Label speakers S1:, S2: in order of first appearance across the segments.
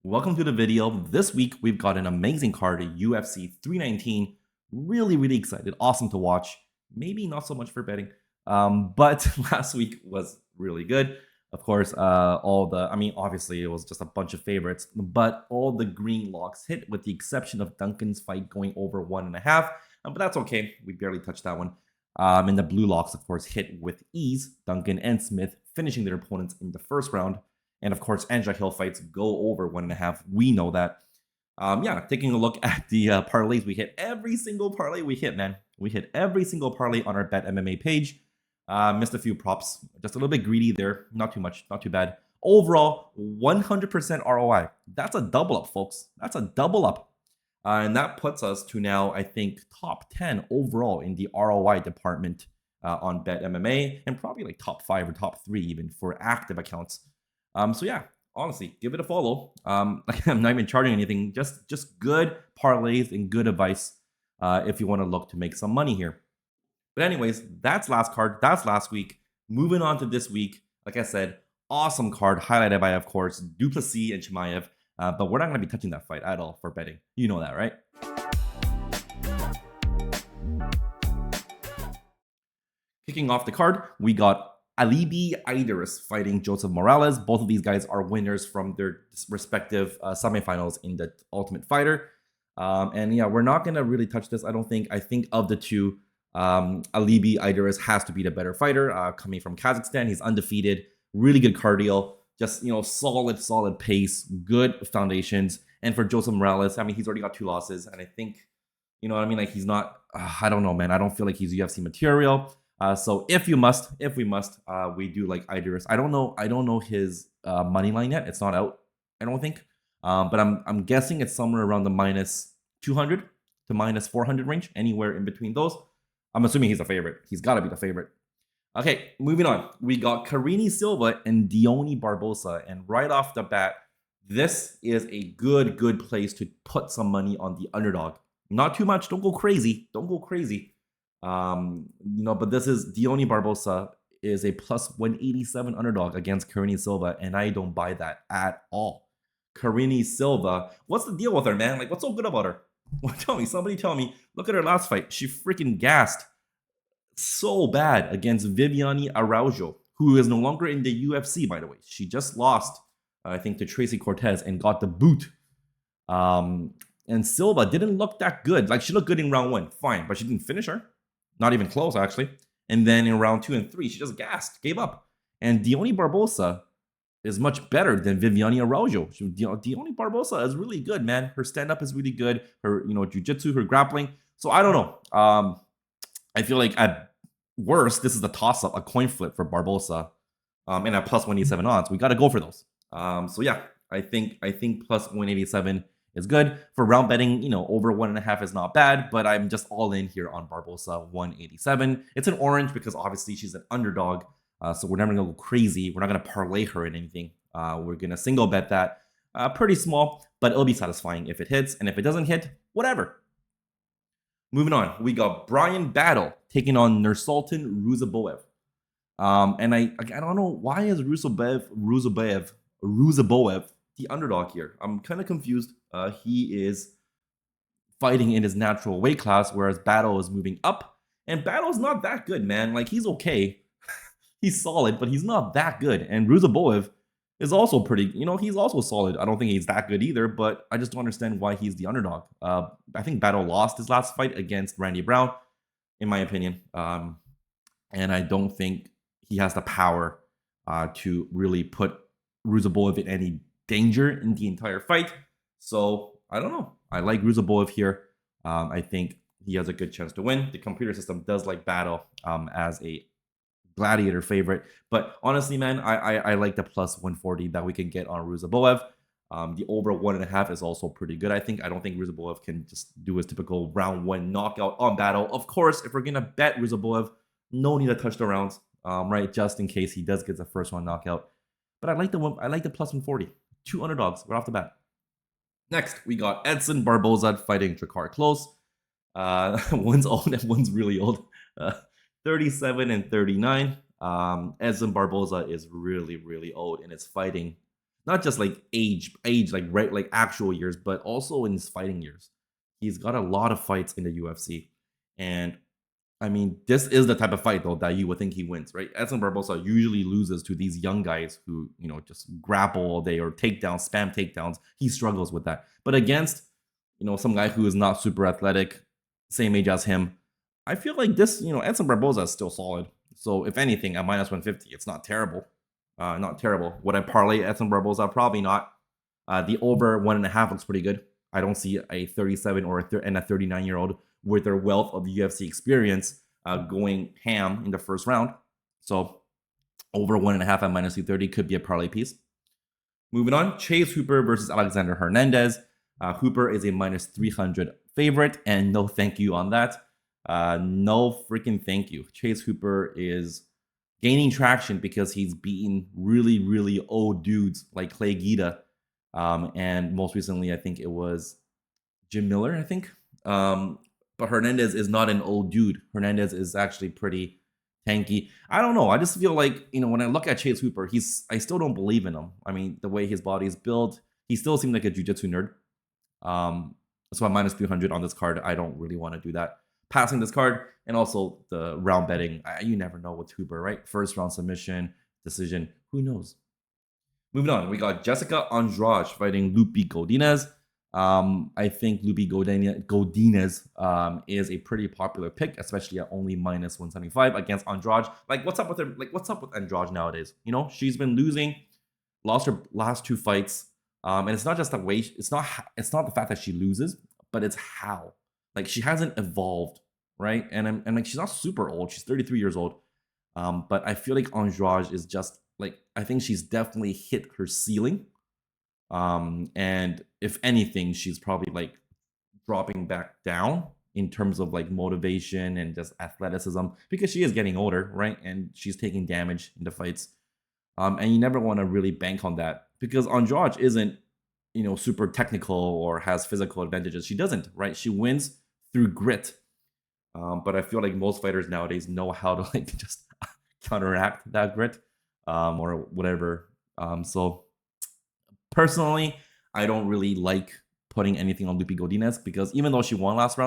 S1: Welcome to the video. This week we've got an amazing card, UFC 319. Really excited. Awesome to watch. Maybe not so much for betting, but last week was really good. Of course, obviously it was just a bunch of favorites, but all the green locks hit with the exception of Duncan's fight going over 1.5. But that's okay. We barely touched that one. And the blue locks, of course, hit with ease. Duncan and Smith finishing their opponents in the first round. And of course, Angela Hill fights go over 1.5. We know that. Taking a look at the parlays, we hit every single parlay we hit, man. We hit every single parlay on our Bet MMA page. Missed a few props, just a little bit greedy there. Not too much, not too bad. Overall, 100% ROI. That's a double up, folks. That's a double up. And that puts us to now, I think, top 10 overall in the ROI department on Bet MMA, and probably like top 5 or top 3 even for active accounts. Honestly, give it a follow. I'm not even charging anything, just good parlays and good advice if you want to look to make some money here. But anyways, that's last card. That's last week. Moving on to this week, like I said, awesome card highlighted by, of course, Duplessis and Chimaev. But we're not going to be touching that fight at all for betting. You know that, right? Kicking off the card, we got Alibi Idris fighting Joseph Morales. Both of these guys are winners from their respective semifinals in the Ultimate Fighter. We're not going to really touch this, I don't think. I think of the two, Alibi Idris has to be the better fighter. Coming from Kazakhstan, he's undefeated, really good cardio, just, solid pace, good foundations. And for Joseph Morales, he's already got 2 losses. And I think, like he's not, I don't know, man. I don't feel like he's UFC material. So if we must, we do like Idris. I don't know his money line yet. It's not out, I don't think. But I'm guessing it's somewhere around the minus 200 to minus 400 range, anywhere in between those. I'm assuming he's a favorite. He's got to be the favorite. Okay, moving on. We got Karine Silva and Diony Barbosa, and right off the bat, this is a good place to put some money on the underdog. Not too much. Don't go crazy. But this is Diony Barbosa is a plus 187 underdog against Karine Silva, and I don't buy that at all. Karine Silva, what's the deal with her, man? Like, what's so good about her? Somebody tell me. Look at her last fight. She freaking gassed so bad against Viviane Araujo, who is no longer in the UFC, by the way. She just lost, I think, to Tracy Cortez and got the boot. And Silva didn't look that good. Like, she looked good in round 1, fine, but she didn't finish her. Not even close, actually. And then in round 2 and 3, she just gassed, gave up. And Diony Barbosa is much better than Viviane Araujo. Diony Barbosa is really good, man. Her stand-up is really good. Her, jiu-jitsu, her grappling. So I don't know. I feel like at worst, this is a toss-up, a coin flip for Barbosa. And at plus 187 odds, we got to go for those. I think plus 187 is good. For round betting, over 1.5 is not bad, but I'm just all in here on Barbosa 187. It's an orange because obviously she's an underdog, so we're never gonna go crazy. We're not gonna parlay her in anything. We're gonna single bet that, pretty small, but it'll be satisfying if it hits, and if it doesn't hit, whatever. Moving on, we got Brian Battle taking on Nursultan Ruziboev. And I don't know, why is Ruziboev the underdog here? I'm kind of confused. He is fighting in his natural weight class, whereas Battle is moving up. And Battle's not that good, man. Like, he's okay. He's solid, but he's not that good. And Ruziboev is also pretty, he's also solid. I don't think he's that good either, but I just don't understand why he's the underdog. I think Battle lost his last fight against Randy Brown, in my opinion. And I don't think he has the power to really put Ruziboev in any danger in the entire fight. So I don't know. I like Ruziboev here. I think he has a good chance to win. The computer system does like Battle as a gladiator favorite, but honestly, man, I like the plus 140 that we can get on Ruziboev. The over 1.5 is also pretty good. I don't think Ruziboev can just do his typical round 1 knockout on Battle. Of course, if we're gonna bet Ruziboev, no need to touch the rounds, right? Just in case he does get the first round knockout. But I like the plus 140. 2 underdogs right off the bat. Next, we got Edson Barboza fighting Drakkar Klose. One's old and one's really old. 37 and 39. Edson Barboza is really old and is fighting not just like age like right like actual years, but also in his fighting years. He's got a lot of fights in the UFC, and I mean, this is the type of fight though that you would think he wins, right? Edson Barbosa usually loses to these young guys who, just grapple all day or takedowns, spam takedowns. He struggles with that. But against, some guy who is not super athletic, same age as him, I feel like this, Edson Barbosa is still solid. So if anything, at minus 150, it's not terrible. Not terrible. Would I parlay Edson Barbosa? Probably not. The over 1.5 looks pretty good. I don't see a 37 or a 39-year-old with their wealth of UFC experience going ham in the first round. So over 1.5 at minus 230 could be a parlay piece. Moving on, Chase Hooper versus Alexander Hernandez. Hooper is a minus 300 favorite, and no thank you on that. No freaking thank you. Chase Hooper is gaining traction because he's beaten really, really old dudes like Clay Guida. And most recently, I think it was Jim Miller, I think. But Hernandez is not an old dude. Hernandez is actually pretty tanky. I don't know. I just feel like, when I look at Chase Hooper, I still don't believe in him. I mean, the way his body is built, he still seems like a jiu-jitsu nerd. So I'm minus 300 on this card. I don't really want to do that. Passing this card, and also the round betting. You never know with Hooper, right? First round submission, decision, who knows? Moving on, we got Jessica Andrade fighting Lupi Godinez. I think Lupi Godinez is a pretty popular pick, especially at only minus 175 against Andrade. Like, what's up with her? Like, what's up with Andrade nowadays? She's been losing, lost her last 2 fights. And it's not just the way, it's not the fact that she loses, but it's how. Like, she hasn't evolved, right? And like, she's not super old. She's 33 years old. But I feel like Andrade is just like, I think she's definitely hit her ceiling. And if anything, she's probably like dropping back down in terms of like motivation and just athleticism, because she is getting older, right? And she's taking damage in the fights. And you never want to really bank on that, because Andrade isn't, super technical or has physical advantages. She doesn't, right? She wins through grit. But I feel like most fighters nowadays know how to like just counteract that grit, or whatever. So personally, I don't really like putting anything on Lupi Godinez, because even though she won last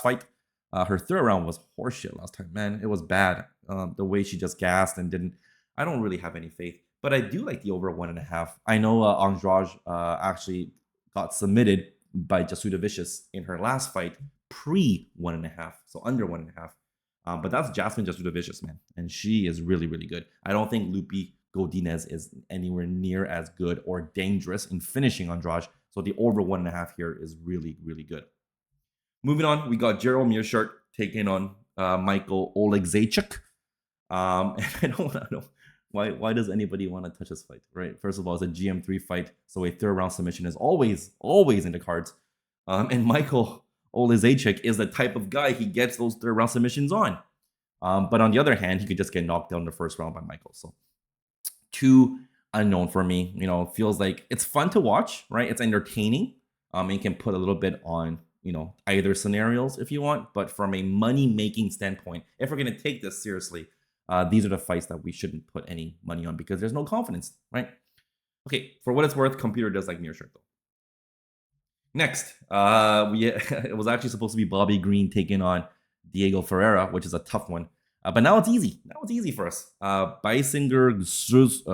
S1: fight, her third round was horseshit last time. Man, it was bad. The way she just gassed and didn't. I don't really have any faith, but I do like the over 1.5. I know Andrade actually got submitted by Jasuda Vicious in her last fight pre 1.5, so under 1.5. But that's Jasmine Jasuda Vicious, man, and she is really, really good. I don't think Lupi Godinez is anywhere near as good or dangerous in finishing Andrade, so the over 1.5 here is really, really good. Moving on, we got Gerald Meerschaert taking on Michael Oleksiejczuk. And I don't want to know why does anybody want to touch this fight, right? First of all, it's a GM3 fight, so a third round submission is always in the cards. And Michael Oleksiejczuk is the type of guy he gets those third round submissions on. But on the other hand, he could just get knocked down in the first round by Michael. So too unknown for me. Feels like it's fun to watch, right? It's entertaining. And you can put a little bit on, either scenarios if you want. But from a money-making standpoint, if we're going to take this seriously, these are the fights that we shouldn't put any money on, because there's no confidence, right? Okay, for what it's worth, computer does like Meerschaert though. Next, it was actually supposed to be Bobby Green taking on Diego Ferreira, which is a tough one. But now it's easy. Now it's easy for us. Baisinger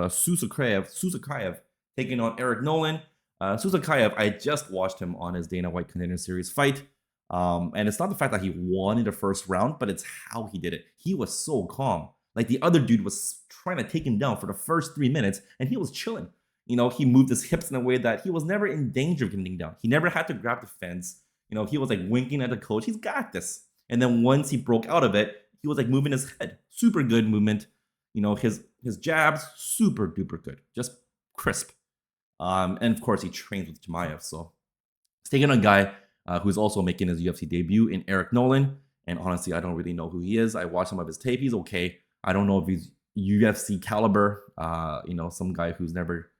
S1: Susakayev taking on Eric Nolan. Susakayev, I just watched him on his Dana White Contender Series fight. And it's not the fact that he won in the first round, but it's how he did it. He was so calm. Like, the other dude was trying to take him down for the first 3 minutes, and he was chilling. He moved his hips in a way that he was never in danger of getting down. He never had to grab the fence. He was like winking at the coach. He's got this. And then once he broke out of it, he was like moving his head. Super good movement. His jabs, super duper good. Just crisp. And of course, he trains with Chimaev. So he's taking on a guy who's also making his UFC debut in Eric Nolan. And honestly, I don't really know who he is. I watched some of his tape. He's okay. I don't know if he's UFC caliber. Some guy who's never...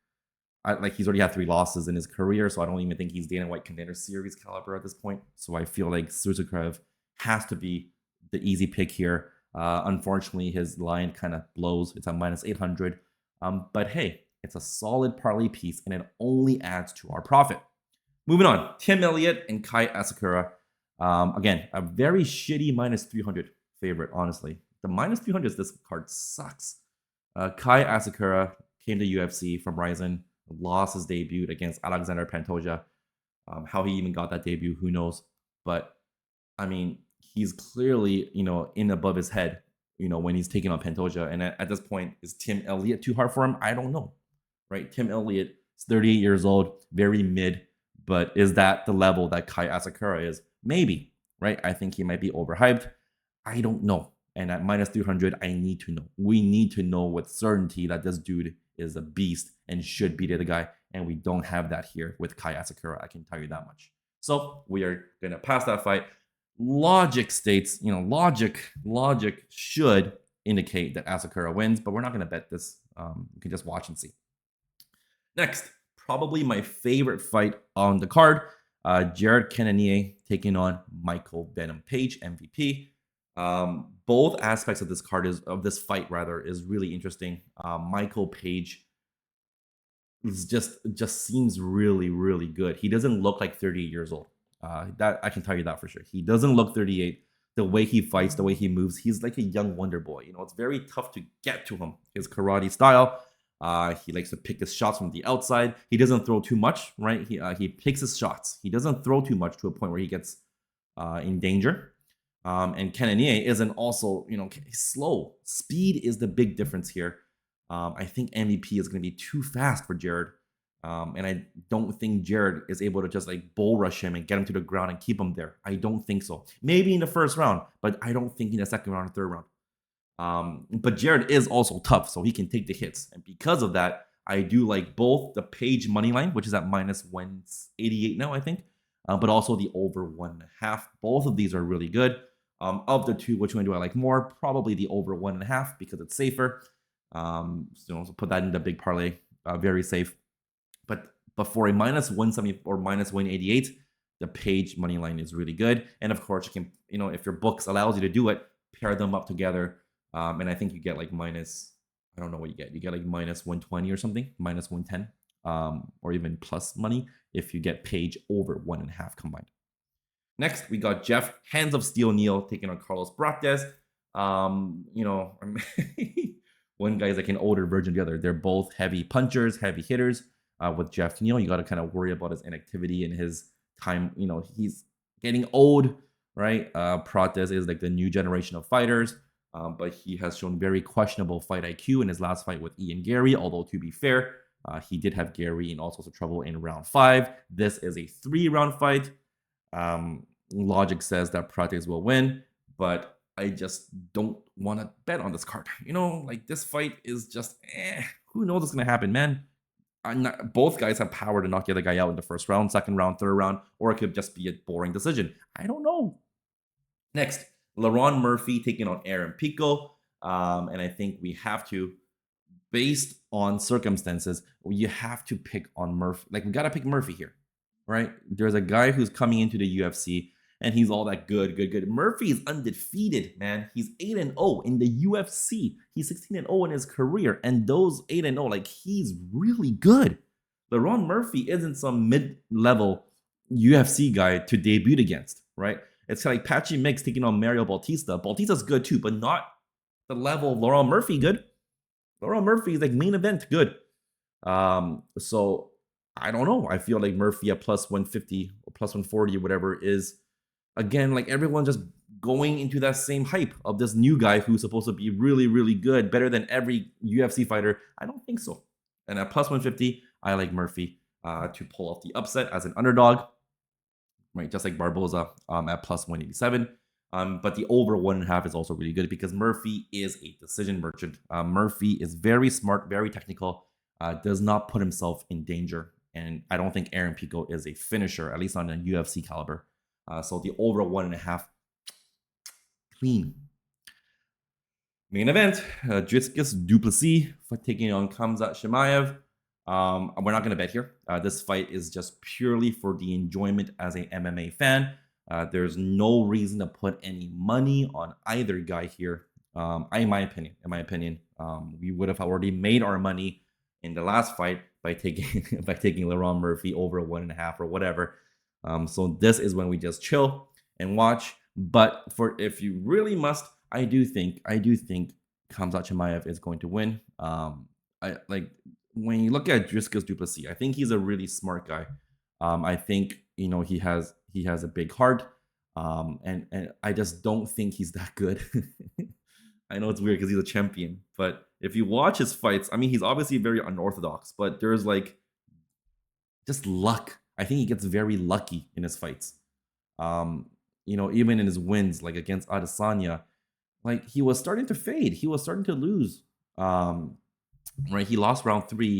S1: he's already had 3 losses in his career, so I don't even think he's Dana White Contender Series caliber at this point. So I feel like Susakayev has to be the easy pick here. Unfortunately, his line kind of blows. It's at minus 800. But hey, It's a solid parlay piece, and it only adds to our profit. Moving on, Tim Elliott and Kai Asakura. Again, a very shitty minus 300 favorite, honestly. The minus 300 this card sucks. Kai Asakura came to UFC from Ryzen, lost his debut against Alexander Pantoja. How he even got that debut, who knows? But I mean, he's clearly, in above his head, when he's taking on Pantoja. And at this point, is Tim Elliott too hard for him? I don't know, right? Tim Elliott is 38 years old, very mid, but is that the level that Kai Asakura is? Maybe, right? I think he might be overhyped. I don't know. And at minus 300, I need to know. We need to know with certainty that this dude is a beast and should beat the guy. And we don't have that here with Kai Asakura. I can tell you that much. So we are going to pass that fight. Logic states, logic should indicate that Asakura wins, but we're not going to bet this. You can just watch and see. Next, probably my favorite fight on the card, Jared Cannonier taking on Michael Venom Page, MVP. Both aspects of this card this fight is really interesting. Michael Page just seems really, really good. He doesn't look like 38 years old. That I can tell you that for sure. He doesn't look 38. The way he fights, the way he moves, he's like a young wonder boy. It's very tough to get to him. His karate style. He likes to pick his shots from the outside. He doesn't throw too much, right? He picks his shots. He doesn't throw too much to a point where he gets in danger. And Cannonier isn't also, slow. Speed is the big difference here. I think MVP is going to be too fast for Jared. And I don't think Jared is able to just bull rush him and get him to the ground and keep him there. I don't think so. Maybe in the first round, but I don't think in the second round or third round. But Jared is also tough, so he can take the hits. And because of that, I do like both the Page money line, which is at minus 188 now, I think, but also the over 1.5. Both of these are really good. Of the two, which one do I like more? Probably the over 1.5 because it's safer. So put that in the big parlay, very safe. But for a minus 170 or minus 188, the Page money line is really good. And of course, you can, if your books allows you to do it, pair them up together. And I think you get minus, I don't know what you get. You get minus 120 or something, minus 110, or even plus money if you get Page over 1.5 combined. Next, we got Jeff Hands of Steel Neal taking on Carlos Brates. One guy's like an older version of the other. They're both heavy punchers, heavy hitters. With Jeff Neal, you got to kind of worry about his inactivity and his time. He's getting old, right? Brates is like the new generation of fighters, but he has shown very questionable fight IQ in his last fight with Ian Gary. Although to be fair, he did have Gary in all sorts of trouble in round 5. This is a 3-round fight. Logic says that Brates will win, but I just don't want to bet on this card. This fight is just, who knows what's going to happen, man? Both guys have power to knock the other guy out in the first round, second round, third round, or it could just be a boring decision. I don't know. Next, LaRon Murphy taking on Aaron Pico. And I think we have to, based on circumstances, you have to pick on Murphy. We got to pick Murphy here, right? There's a guy who's coming into the UFC, and he's all that good. Murphy is undefeated, man. He's 8-0 in the UFC. He's 16-0 in his career. And those 8-0, he's really good. LaRon Murphy isn't some mid-level UFC guy to debut against, right? It's like Patchy Mix taking on Mario Bautista. Bautista's good too, but not the level of LaRon Murphy good. LaRon Murphy is main event good. So I don't know. I feel like Murphy at plus 150 or plus 140 or whatever is, again, everyone just going into that same hype of this new guy who's supposed to be really, really good, better than every UFC fighter. I don't think so. And at plus 150, I like Murphy to pull off the upset as an underdog, right? Just like Barboza at plus 187. But the over 1.5 is also really good because Murphy is a decision merchant. Murphy is very smart, very technical, does not put himself in danger. And I don't think Aaron Pico is a finisher, at least on a UFC caliber. So the over 1.5, clean. Main event, Dricus du Plessis taking on Khamzat Chimaev. We're not going to bet here. This fight is just purely for the enjoyment as a MMA fan. There's no reason to put any money on either guy here. In my opinion, we would have already made our money in the last fight by taking by taking Laron Murphy over 1.5 or whatever. So this is when we just chill and watch. But for if you really must, I do think Khamzat Chimaev is going to win. I like when you look at Dricus du Plessis, I think he's a really smart guy. I think he has a big heart, and I just don't think he's that good. I know it's weird because he's a champion, but if you watch his fights, I mean, he's obviously very unorthodox, but there's like just luck. I think he gets very lucky in his fights. Even in his wins, like against Adesanya, like he was starting to fade. He was starting to lose. Um, right, he lost round three.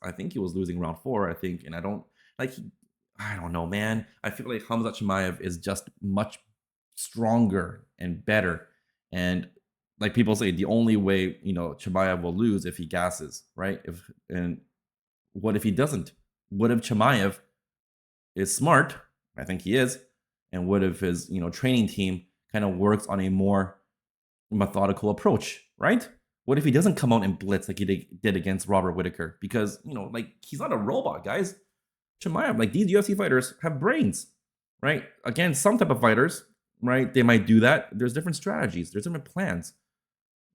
S1: I think he was losing round four. I think, and like. I don't know, man. I feel like Hamza Chimaev is just much stronger and better. And like people say, the only way Chimaev will lose if he gasses, right? And what if he doesn't? What if Chimaev is smart? I think he is. And what if his training team kind of works on a more methodical approach, right? What if he doesn't come out and blitz like he did against Robert Whitaker? Because like he's not a robot, guys. Chimaev, like these UFC fighters have brains, right? Again, some type of fighters, right? They might do that. There's different strategies. There's different plans,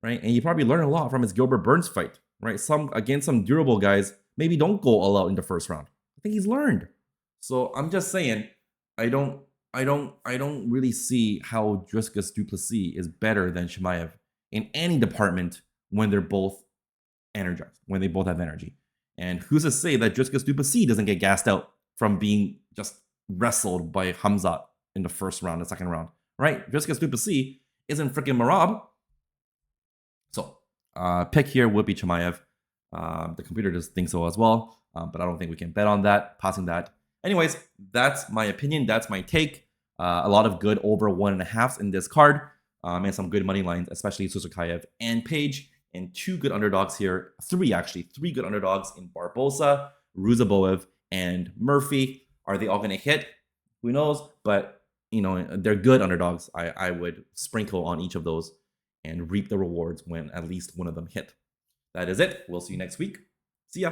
S1: right? And you probably learn a lot from his Gilbert Burns fight, right? Some durable guys maybe don't go all out in the first round. I think he's learned. So I'm just saying, I don't really see how Dricus du Plessis is better than Chimaev in any department when they're both energized, when they both have energy. And who's to say that Dricus du Plessis doesn't get gassed out from being just wrestled by Khamzat in the first round, the second round, right? Dricus du Plessis isn't freaking Marab. So, pick here would be Chimaev. The computer does think so as well, but I don't think we can bet on that, passing that. Anyways, that's my opinion. That's my take. A lot of good over 1.5s in this card, and some good money lines, especially Suzukayev and Page. And two good underdogs here. Three good underdogs in Barbosa, Ruzaboev, and Murphy. Are they all going to hit? Who knows? But, they're good underdogs. I would sprinkle on each of those and reap the rewards when at least one of them hit. That is it. We'll see you next week. See ya.